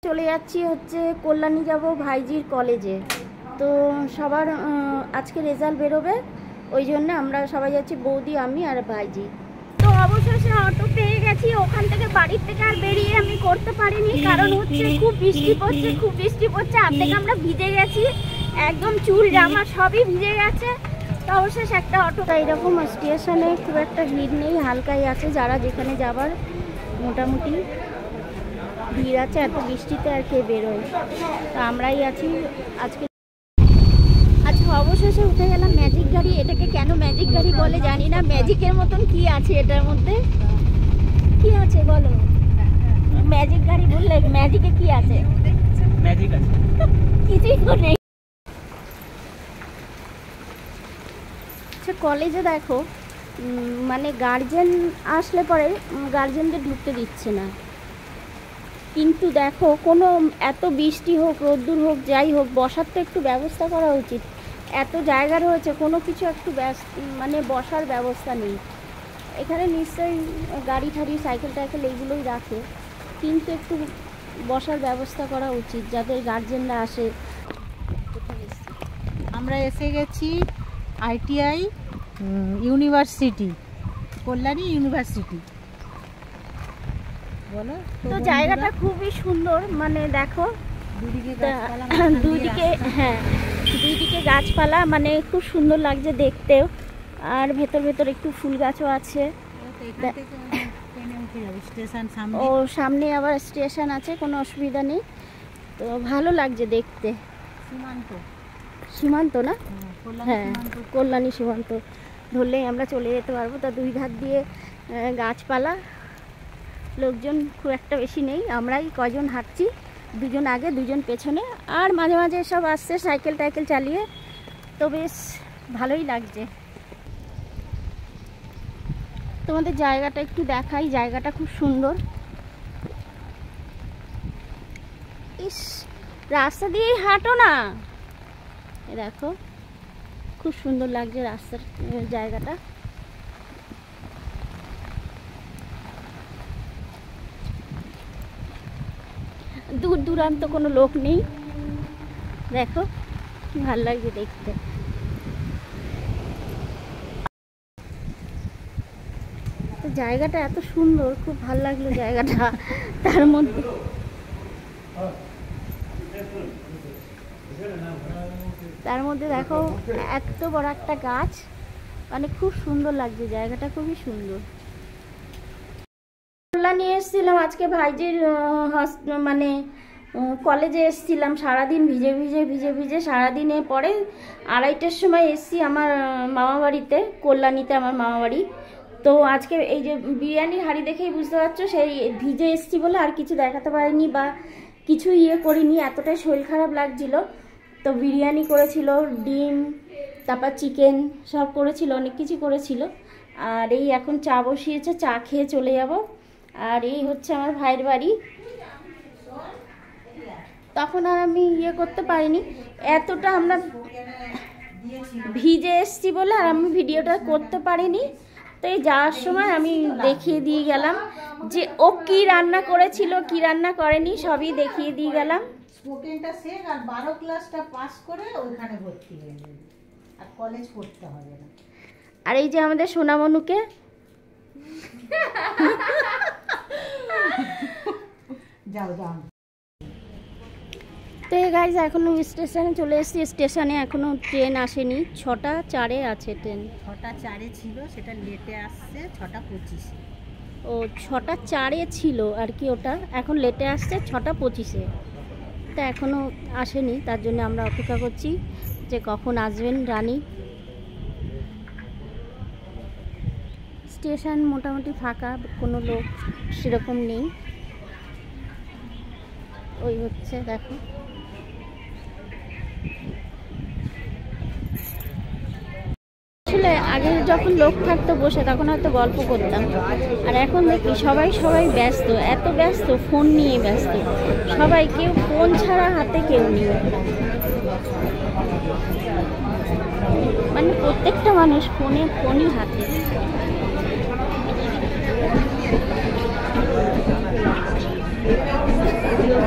চলে যাচ্ছি হচ্ছে কল্যাণী যাব ভাইজির কলেজে। তো সবার আজকে রেজাল্ট বেরোবে, ওই জন্য আমরা সবাই যাচ্ছি, বৌদি, আমি আর ভাইজি। তো অবশেষে অটো পেয়ে গেছি। ওখান থেকে বাড়ির থেকে আর বেরিয়ে আমি করতে পারিনি, কারণ হচ্ছে খুব বৃষ্টি পড়ছে। অর্ধেক আমরা ভিজে গেছি, একদম চুল জামা সবই ভিজে গেছে। তো অবশেষে একটা অটো। এরকম স্টেশনে খুব একটা ভিড় নেই, হালকাই আছে, যারা যেখানে যাবার মোটামুটি ভিড় আছে। এত বৃষ্টিতে আর কে বেরোয়, তো আমরাই আছি আজকে। আচ্ছা, অবশেষে উঠে গেলাম ম্যাজিক গাড়ি। এটাকে কেন ম্যাজিক গাড়ি বলে জানি না। ম্যাজিকের মতন কি আছে এটার মধ্যে? কি আছে বলো? ম্যাজিক গাড়ি বললে ম্যাজিকে কি আছে? ম্যাজিক আছে, কিছুই তো নেই। আচ্ছা, কলেজে দেখো মানে গার্জেন আসলে পরে গার্জেনদের ঢুকতে দিচ্ছে না, কিন্তু দেখো কোনো এত বৃষ্টি হোক রোদ্দুর হোক যাই হোক, বসার তো একটু ব্যবস্থা করা উচিত। এত জায়গা রয়েছে, কোনো কিছু একটু মানে বসার ব্যবস্থা নেই। এখানে নিশ্চয়ই গাড়ি ঠাড়ি সাইকেল টাইকেল এইগুলোই রাখে, কিন্তু একটু বসার ব্যবস্থা করা উচিত যাদের গার্জেনরা আসে। আমরা এসে গেছি আইটিআই ইউনিভার্সিটি, কল্যাণী ইউনিভার্সিটি। বলো তো জায়গাটা খুবই সুন্দর, মানে দেখো দুদিকে, হ্যাঁ দুইদিকে গাছপালা, মানে খুব সুন্দর লাগছে দেখতেও। আর ভেতর একটু ফুল গাছও আছে। ও সামনে আবার স্টেশন আছে, কোনো অসুবিধা নেই। তো ভালো লাগছে দেখতে। সীমান্ত না? হ্যাঁ, কল্যাণী সীমান্ত ধরলেই আমরা চলে যেতে পারবো। তা দুই ধার দিয়ে গাছপালা, লোকজন খুব একটা বেশি নেই, আমরাই কজন হাঁটছি, দুজন আগে দুজন পেছনে, আর মাঝে মাঝে সব আসছে সাইকেল টাইকেল চালিয়ে। তো বেশ ভালোই লাগছে। তোমাদের জায়গাটা একটু দেখাই, জায়গাটা খুব সুন্দর। ইস, রাস্তা দিয়েই হাঁটো না, দেখো খুব সুন্দর লাগছে রাস্তার জায়গাটা। দূর দূরান্ত কোনো লোক নেই, দেখো ভাল লাগছে দেখতে। তো জায়গাটা এত সুন্দর, খুব ভাল লাগলো জায়গাটা। তার মধ্যে দেখো এত বড় একটা গাছ, মানে খুব সুন্দর লাগছে জায়গাটা, খুবই সুন্দর। নিয়ে এসেছিলাম আজকে ভাইজির মানে কলেজে এসেছিলাম, সারাদিন ভিজে সারাদিনে পরে 2:30টার সময় এসছি আমার মামা বাড়িতে, কল্যাণীতে আমার মামা বাড়ি। তো আজকে এই যে বিরিয়ানির হাঁড়ি দেখেই বুঝতে পারছো, সেই ভিজে এসছি বলে আর কিছু দেখাতে পারিনি বা কিছু করিনি, এতটাই শরীর খারাপ লাগছিল। তো বিরিয়ানি করেছিল, ডিম, তারপর চিকেন সব করেছিল, অনেক কিছু করেছিল। আর এই এখন চা বসিয়েছে, চা খেয়ে চলে যাব। আর এই হচ্ছে আমার ভাইয়ের বাড়ি। তখন আর আমি করতে পারিনি, এতটা আমরা ভিজে এসছি বলে আর আমি ভিডিওটা করতে পারিনি। তো এই যাওয়ার সময় আমি দেখিয়ে দিয়ে গেলাম যে ও কি রান্না করেছিল, কি রান্না করেনি, সবই দেখিয়ে দিয়ে গেলাম। স্পোকেনটা শেখ আর 12 ক্লাসটা পাস করে ওখানে ভর্তি হয়ে যাবে, আর কলেজ পড়তে হবে না। আর এই যে আমাদের সোনামনুকে, যাও। তো গাইজ এখনো স্টেশনে চলে এসেছি। স্টেশনে এখনো ট্রেন আসেনি, 6:04 আছে ট্রেন। 6:04 ছিল, সেটা লেটে আসছে 6:25। ও 6:04 ছিল আর কি, ওটা এখন লেটে আসছে 6:25। তা এখনো আসেনি, তার জন্য আমরা অপেক্ষা করছি যে কখন আসবেন রানী। স্টেশন মোটামুটি ফাঁকা, কোনো লোক সেরকম নেই। ওই হচ্ছে দেখো, আসলে আগে যখন লোক থাকতো বসে তখন হয়তো গল্প করতাম, আর এখন দেখি সবাই ব্যস্ত, এত ব্যস্ত, ফোন নিয়ে ব্যস্ত সবাই, কেউ ফোন ছাড়া হাতে কেউ নেই, মানে প্রত্যেকটা মানুষ ফোনই হাতে। ভিডিও